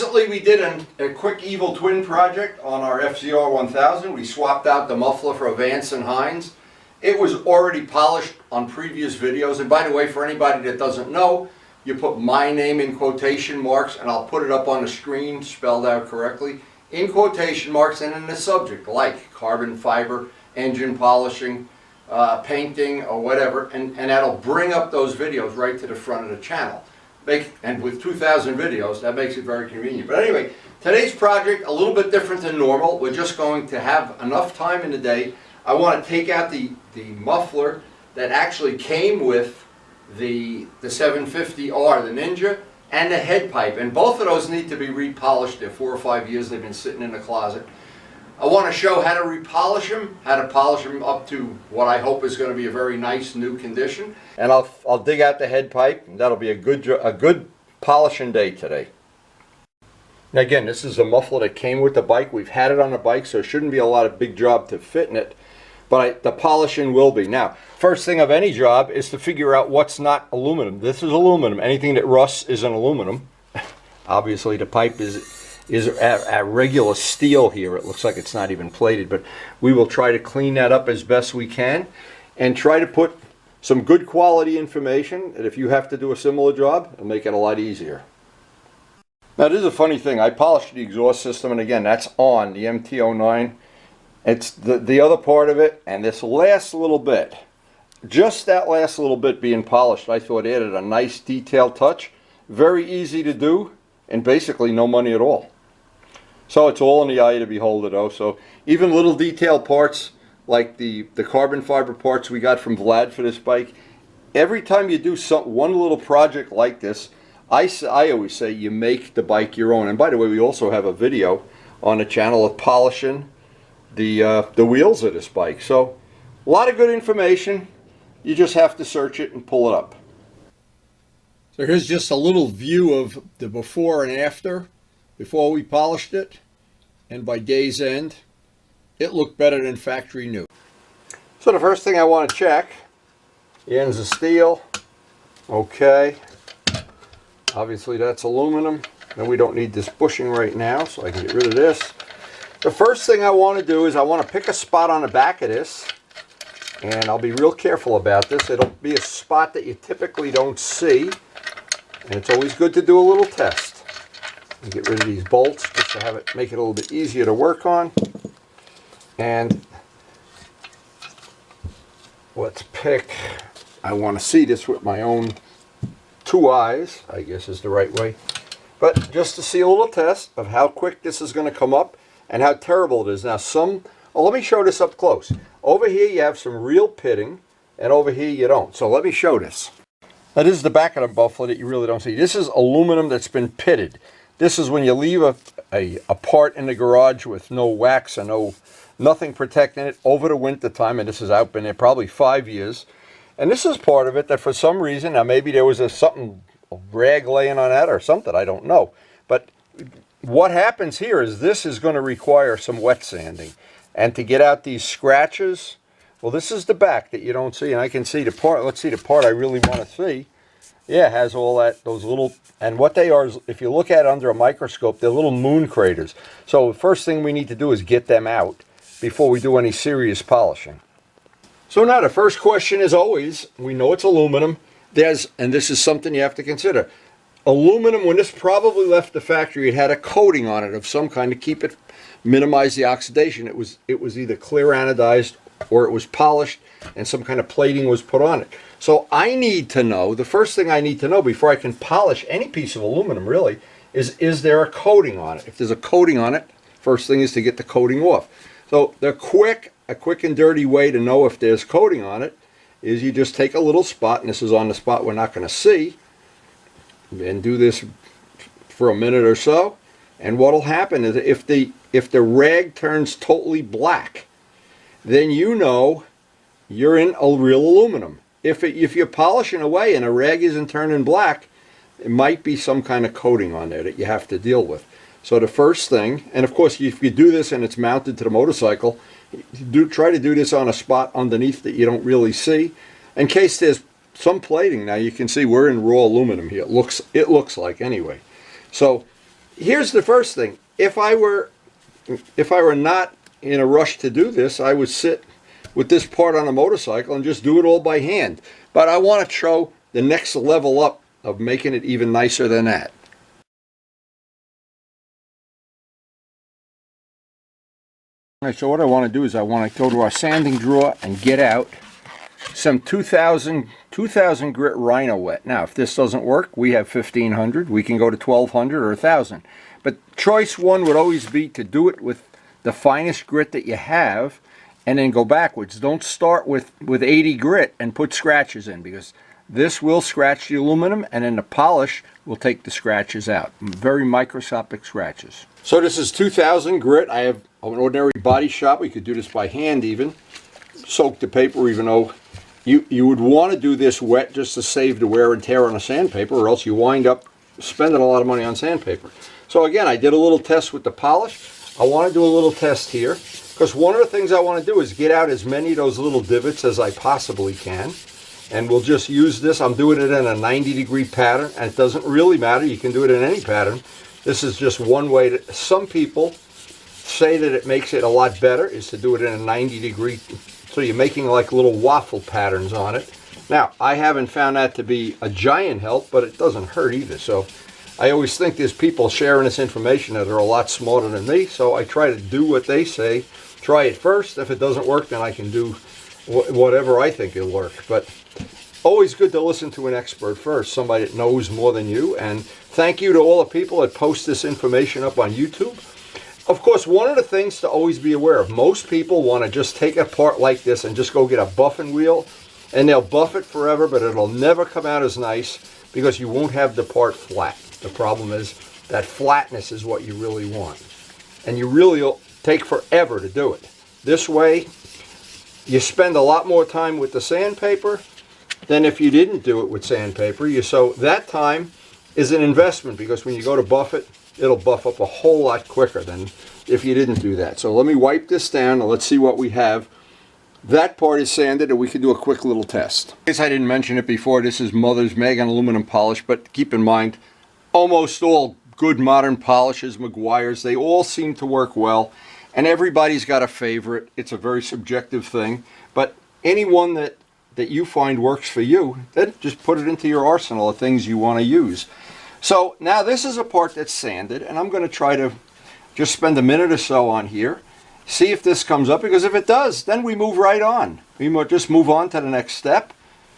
recently we did a quick evil twin project on our FZR 1000. We swapped out the muffler for a Vance and Hines. It was already polished on previous videos, and by the way, for anybody that doesn't know, you put my name in quotation marks, and I'll put it up on the screen spelled out correctly, in quotation marks, and in the subject like carbon fiber, engine polishing, painting, or whatever, and that'll bring up those videos right to the front of the channel. And with 2,000 videos, that makes it very convenient. But anyway, today's project a little bit different than normal. We're just going to have enough time in the day. I want to take out the muffler that actually came with the 750R, the Ninja, and the head pipe. And both of those need to be repolished. They're 4 or 5 years they've been sitting in the closet. I want to show how to repolish them, how to polish them up to what I hope is going to be a very nice new condition. And I'll dig out the head pipe, and that'll be a good polishing day today. Now again, this is a muffler that came with the bike. We've had it on the bike, so it shouldn't be a lot of big job to fit in it, but the polishing will be. Now, first thing of any job is to figure out what's not aluminum. This is aluminum. Anything that rusts is an aluminum. Obviously the pipe is a regular steel here. It looks like it's not even plated, but we will try to clean that up as best we can and try to put some good quality information, and if you have to do a similar job, it'll make it a lot easier. Now this is a funny thing. I polished the exhaust system, and again, that's on the MT-09. It's the other part of it, and this last little bit, just that last little bit being polished, I thought added a nice detailed touch. Very easy to do, and basically no money at all. So it's all in the eye of the beholder though. So even little detailed parts like the carbon fiber parts we got from Vlad for this bike, every time you do one little project like this, I always say you make the bike your own. And by the way, we also have a video on the channel of polishing the wheels of this bike. So a lot of good information. You just have to search it and pull it up. So here's just a little view of the before and after, before we polished it, and by day's end, it looked better than factory new. So the first thing I want to check, the ends of steel, okay. Obviously that's aluminum, and we don't need this bushing right now, so I can get rid of this. The first thing I want to do is I want to pick a spot on the back of this, and I'll be real careful about this. It'll be a spot that you typically don't see, and it's always good to do a little test. And get rid of these bolts just to have it make it a little bit easier to work on. And let's pick, I want to see this with my own 2 eyes, I guess is the right way. But just to see a little test of how quick this is going to come up and how terrible it is. Now let me show this up close. Over here you have some real pitting, and over here you don't. So let me show this. Now this is the back of the muffler that you really don't see. This is aluminum that's been pitted. This is when you leave a part in the garage with no wax or nothing protecting it over the winter time, and this has out been there probably 5 years. And this is part of it that for some reason, now maybe there was a rag laying on that or something, I don't know. But what happens here is this is going to require some wet sanding. And to get out these scratches, well, this is the back that you don't see, and I can see the part. Let's see the part I really want to see. Yeah, it has all those little, and what they are is, if you look at it under a microscope, they're little moon craters. So the first thing we need to do is get them out before we do any serious polishing. So now the first question is always, we know it's aluminum, and this is something you have to consider. Aluminum, when this probably left the factory, it had a coating on it of some kind to minimize the oxidation. It was either clear anodized or it was polished and some kind of plating was put on it. So I need to know, the first thing I need to know before I can polish any piece of aluminum really, is there a coating on it? If there's a coating on it, first thing is to get the coating off. So a quick and dirty way to know if there's coating on it is you just take a little spot, and this is on the spot we're not going to see, and do this for a minute or so. And what will happen is if the rag turns totally black, then you know you're in a real aluminum. If you're polishing away and a rag isn't turning black, it might be some kind of coating on there that you have to deal with. So the first thing, and of course if you do this and it's mounted to the motorcycle, try to do this on a spot underneath that you don't really see, in case there's some plating. Now you can see we're in raw aluminum here. It looks like anyway. So here's the first thing. If I were not in a rush to do this, I would sit with this part on a motorcycle and just do it all by hand. But I want to show the next level up of making it even nicer than that. All right, so what I want to do is I want to go to our sanding drawer and get out some 2000 grit Rhino wet. Now, if this doesn't work, we have 1500. We can go to 1200 or 1000. But choice one would always be to do it with the finest grit that you have, and then go backwards. Don't start with 80 grit and put scratches in, because this will scratch the aluminum, and then the polish will take the scratches out. Very microscopic scratches. So this is 2000 grit. I have an ordinary body shop. We could do this by hand even. Soak the paper, even though you would want to do this wet just to save the wear and tear on a sandpaper, or else you wind up spending a lot of money on sandpaper. So again, I did a little test with the polish. I want to do a little test here, because one of the things I want to do is get out as many of those little divots as I possibly can. And we'll just use this. I'm doing it in a 90-degree pattern, and it doesn't really matter. You can do it in any pattern. This is just one way to, some people say that it makes it a lot better, is to do it in a 90-degree, so you're making like little waffle patterns on it. Now, I haven't found that to be a giant help, but it doesn't hurt either. So I always think there's people sharing this information that are a lot smarter than me, so I try to do what they say. Try it first. If it doesn't work, then I can do whatever I think will work. But always good to listen to an expert first, somebody that knows more than you. And thank you to all the people that post this information up on YouTube. Of course, one of the things to always be aware of, most people want to just take a part like this and just go get a buffing wheel, and they'll buff it forever, but it'll never come out as nice because you won't have the part flat. The problem is that flatness is what you really want. And you really will take forever to do it. This way, you spend a lot more time with the sandpaper than if you didn't do it with sandpaper. So that time is an investment, because when you go to buff it, it'll buff up a whole lot quicker than if you didn't do that. So let me wipe this down and let's see what we have. That part is sanded, and we can do a quick little test. I guess I didn't mention it before, this is Mother's Megan aluminum polish, but keep in mind, almost all good modern polishes, Meguiar's, they all seem to work well, and everybody's got a favorite. It's a very subjective thing, but any one that you find works for you, then just put it into your arsenal of things you want to use. So now this is a part that's sanded, and I'm going to try to just spend a minute or so on here, see if this comes up, because if it does, then we move right on. We just move on to the next step,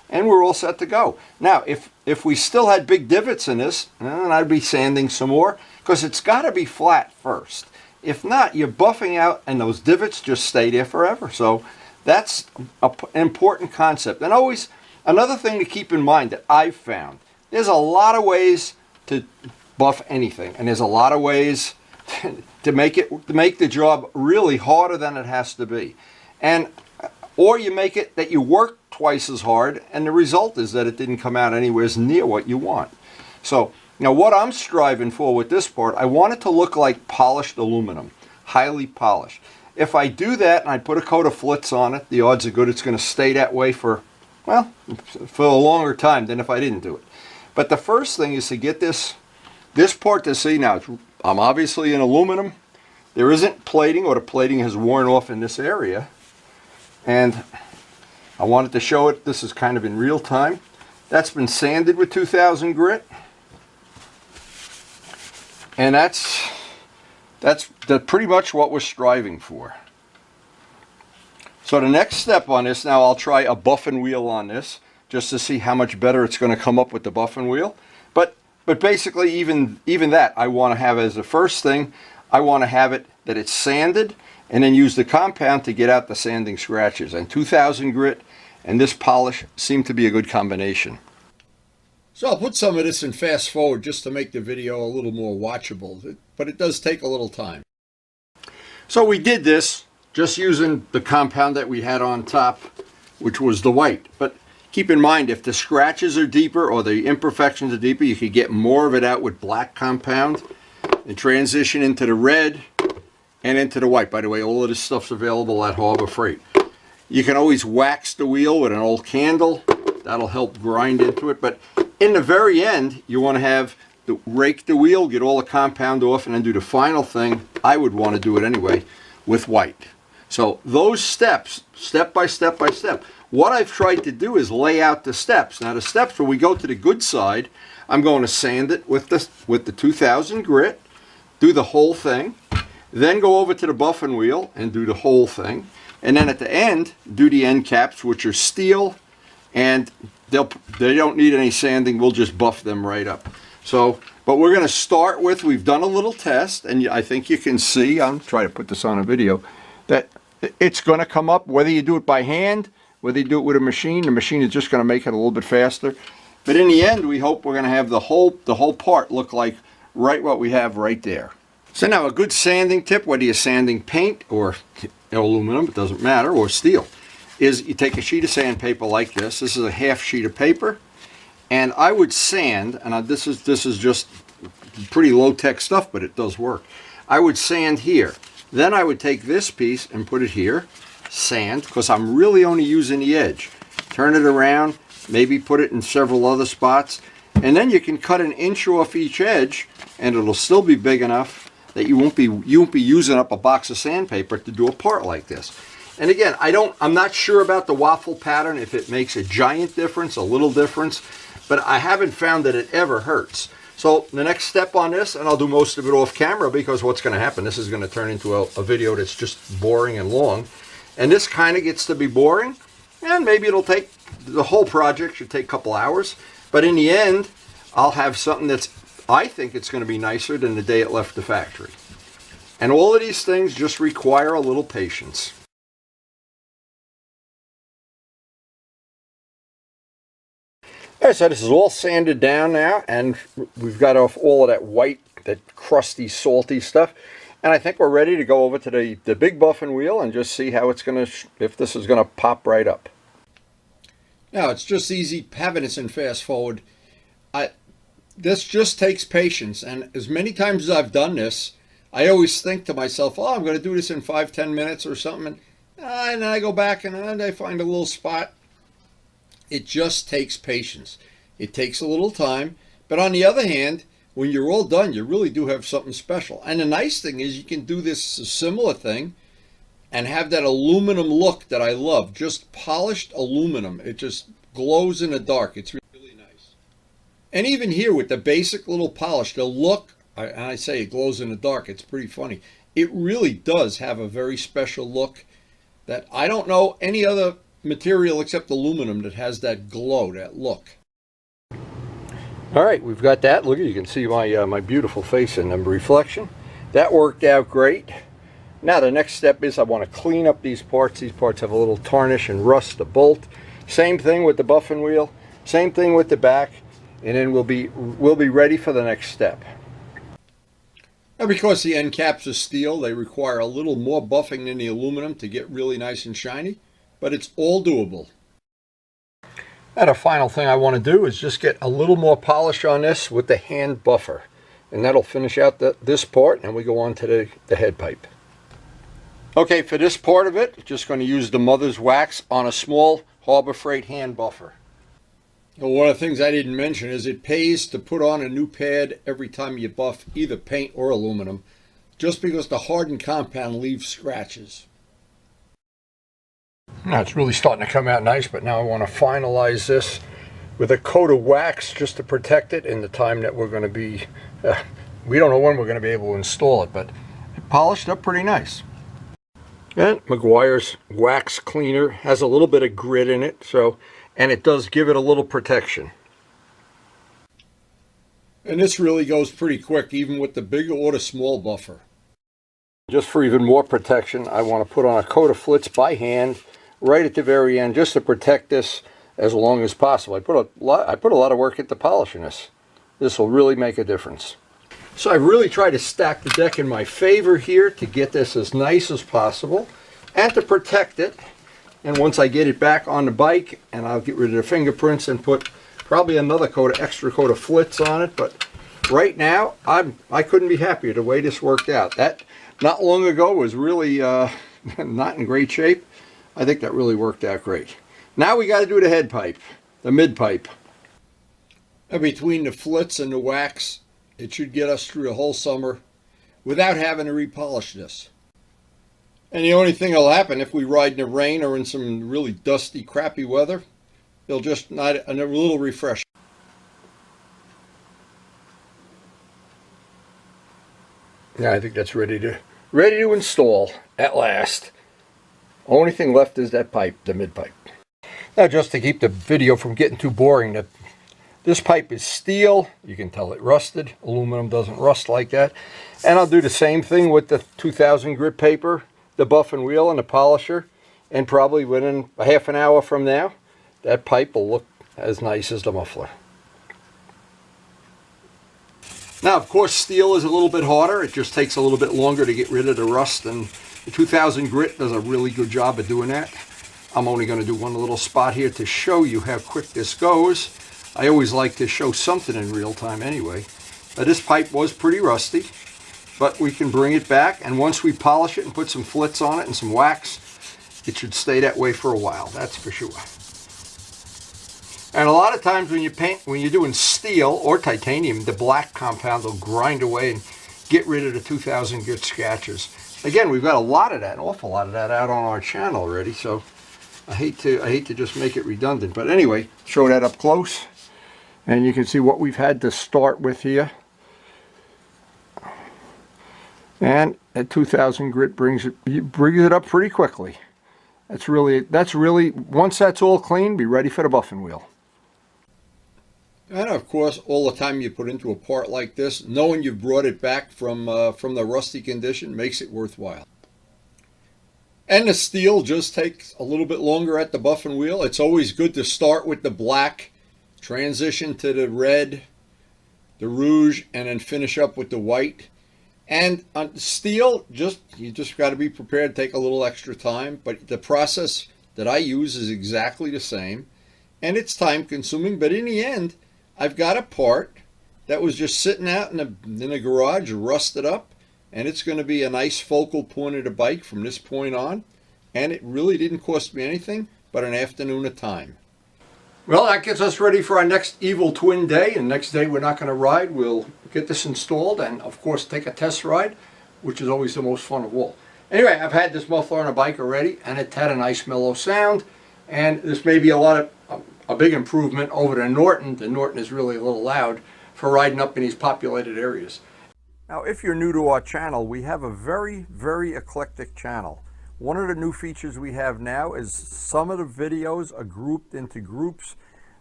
and we're all set to go. Now, if we still had big divots in this, then I'd be sanding some more, because it's got to be flat first. If not, you're buffing out, and those divots just stay there forever. So that's an important concept. And always, another thing to keep in mind that I've found, there's a lot of ways to buff anything, and there's a lot of ways to make the job really harder than it has to be. And or you make it that you work twice as hard, and the result is that it didn't come out anywhere near what you want. So now what I'm striving for with this part, I want it to look like polished aluminum, highly polished. If I do that and I put a coat of Flitz on it, the odds are good it's going to stay that way for, well, for a longer time than if I didn't do it. But the first thing is to get this part to see. Now, I'm obviously in aluminum. There isn't plating, or the plating has worn off in this area. And I wanted to show it. This is kind of in real time. That's been sanded with 2000 grit. And that's pretty much what we're striving for. So the next step on this, now I'll try a buffing wheel on this, just to see how much better it's going to come up with the buffing wheel. But basically, even that, I want to have as the first thing, I want to have it that it's sanded, and then use the compound to get out the sanding scratches. And 2000 grit and this polish seem to be a good combination. So I'll put some of this in fast forward just to make the video a little more watchable, but it does take a little time. So we did this just using the compound that we had on top, which was the white. But keep in mind, if the scratches are deeper or the imperfections are deeper, you could get more of it out with black compound and transition into the red and into the white. By the way, all of this stuff's available at Harbor Freight. You can always wax the wheel with an old candle. That'll help grind into it. But in the very end, you want to have rake the wheel, get all the compound off, and then do the final thing. I would want to do it anyway with white. So those steps, step by step by step. What I've tried to do is lay out the steps. Now the steps, when we go to the good side, I'm going to sand it with the 2000 grit, do the whole thing, then go over to the buffing wheel and do the whole thing, and then at the end do the end caps, which are steel, and they don't need any sanding. We'll just buff them right up. So, but we're going to start with, we've done a little test, and I think you can see, I'm trying to put this on a video, that it's going to come up whether you do it by hand, whether you do it with a machine. The machine is just going to make it a little bit faster. But in the end, we hope we're going to have the whole part look like right what we have right there. So now a good sanding tip, whether you're sanding paint or aluminum, it doesn't matter, or steel, is you take a sheet of sandpaper like this. This is a half sheet of paper. And I would sand, and this is just pretty low-tech stuff, but it does work. I would sand here. Then I would take this piece and put it here, sand, because I'm really only using the edge. Turn it around, maybe put it in several other spots, and then you can cut an inch off each edge, and it'll still be big enough that you won't be using up a box of sandpaper to do a part like this. And again, I'm not sure about the waffle pattern, if it makes a giant difference, a little difference, but I haven't found that it ever hurts. So the next step on this, and I'll do most of it off camera because what's going to happen, this is going to turn into a video that's just boring and long. And this kind of gets to be boring, and maybe it'll take, the whole project should take a couple hours. But in the end, I'll have something that's, I think it's going to be nicer than the day it left the factory. And all of these things just require a little patience. Alright, so this is all sanded down now, and we've got off all of that white, that crusty, salty stuff. And I think we're ready to go over to the big buffing wheel and just see how it's going to, if this is going to pop right up. Now, it's just easy having this in fast forward. This just takes patience, and as many times as I've done this, I always think to myself, oh, I'm going to do this in 5-10 minutes or something, and then I go back and then I find a little spot. It just takes patience. It takes a little time, but on the other hand, when you're all done, you really do have something special. And the nice thing is you can do this similar thing and have that aluminum look that I love, just polished aluminum. It just glows in the dark. It's really nice. And even here with the basic little polish, the look, and I say it glows in the dark, it's pretty funny. It really does have a very special look that I don't know any other material except aluminum that has that glow, that look. All right, we've got that. Look, you can see my beautiful face in the reflection. That worked out great. Now the next step is I want to clean up these parts. These parts have a little tarnish and rust, the bolt. Same thing with the buffing wheel. Same thing with the back, and then we'll be ready for the next step. Now, because the end caps are steel, they require a little more buffing than the aluminum to get really nice and shiny, but it's all doable. Now the final thing I want to do is just get a little more polish on this with the hand buffer, and that'll finish out this part, and we go on to the head pipe. Okay, for this part of it, just going to use the mother's wax on a small Harbor Freight hand buffer. Well, one of the things I didn't mention is it pays to put on a new pad every time you buff either paint or aluminum, just because the hardened compound leaves scratches. Now it's really starting to come out nice, but now I want to finalize this with a coat of wax just to protect it in the time that we're going to be, we don't know when we're going to be able to install it, but it polished up pretty nice. And Meguiar's wax cleaner has a little bit of grit in it, and it does give it a little protection. And this really goes pretty quick, even with the big or the small buffer. Just for even more protection, I want to put on a coat of Flitz by hand right at the very end, just to protect this as long as possible. I put a lot of work into polishing this. This will really make a difference. So I really try to stack the deck in my favor here to get this as nice as possible and to protect it. And once I get it back on the bike, and I'll get rid of the fingerprints and put probably another extra coat of Flitz on it. But right now, I couldn't be happier the way this worked out. That not long ago was really not in great shape. I think that really worked out great. Now we got to do the head pipe, the mid pipe. Now between the Flitz and the wax, It should get us through the whole summer without having to repolish this. And the only thing that'll happen if we ride in the rain or in some really dusty, crappy weather, it'll just need a little refresh. Yeah, I think that's ready to install at last. Only thing left is that pipe, the mid pipe. Now, just to keep the video from getting too boring, this pipe is steel. You can tell it rusted. Aluminum doesn't rust like that. And I'll do the same thing with the 2000 grit paper, the buff and wheel, and the polisher. And probably within a half an hour from now, that pipe will look as nice as the muffler. Now, of course, steel is a little bit harder. It just takes a little bit longer to get rid of the rust, and the 2000 grit does a really good job of doing that. I'm only going to do one little spot here to show you how quick this goes. I always like to show something in real time anyway. This pipe was pretty rusty, but we can bring it back, and once we polish it and put some flits on it and some wax, it should stay that way for a while, that's for sure. And a lot of times when you're doing steel or titanium, the black compound will grind away and get rid of the 2000 grit scratches. Again, we've got a lot of that, an awful lot of that out on our channel already, so I hate to just make it redundant. But anyway, show that up close, and you can see what we've had to start with here. And that 2000 grit brings it up pretty quickly. That's really once that's all clean, be ready for the buffing wheel. And of course, all the time you put into a part like this, knowing you've brought it back from the rusty condition makes it worthwhile. And the steel just takes a little bit longer at the buffing wheel. It's always good to start with the black, transition to the red, the rouge, and then finish up with the white. And on steel, you just got to be prepared to take a little extra time. But the process that I use is exactly the same, and it's time consuming. But in the end, I've got a part that was just sitting out in the garage, rusted up, and it's going to be a nice focal point of the bike from this point on. And it really didn't cost me anything but an afternoon of time. Well, that gets us ready for our next Evil Twin day. And next day we're not going to ride. We'll get this installed and, of course, take a test ride, which is always the most fun of all. Anyway, I've had this muffler on a bike already, and it had a nice mellow sound. And this may be a big improvement over the Norton. The Norton is really a little loud for riding up in these populated areas. Now, if you're new to our channel, we have a very, very eclectic channel. One of the new features we have now is some of the videos are grouped into groups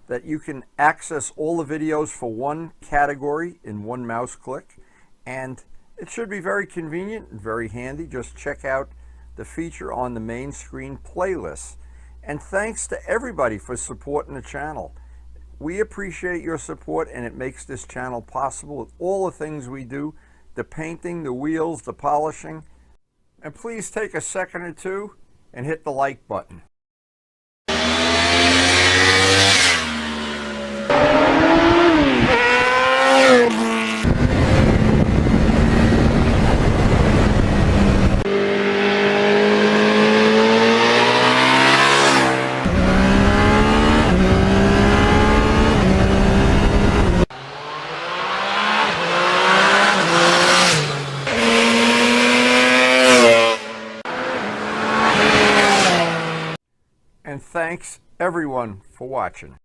that you can access all the videos for one category in one mouse click. And it should be very convenient and very handy. Just check out the feature on the main screen playlist. And thanks to everybody for supporting the channel. We appreciate your support, and it makes this channel possible with all the things we do, the painting, the wheels, the polishing. And please take a second or two and hit the like button. And thanks everyone for watching.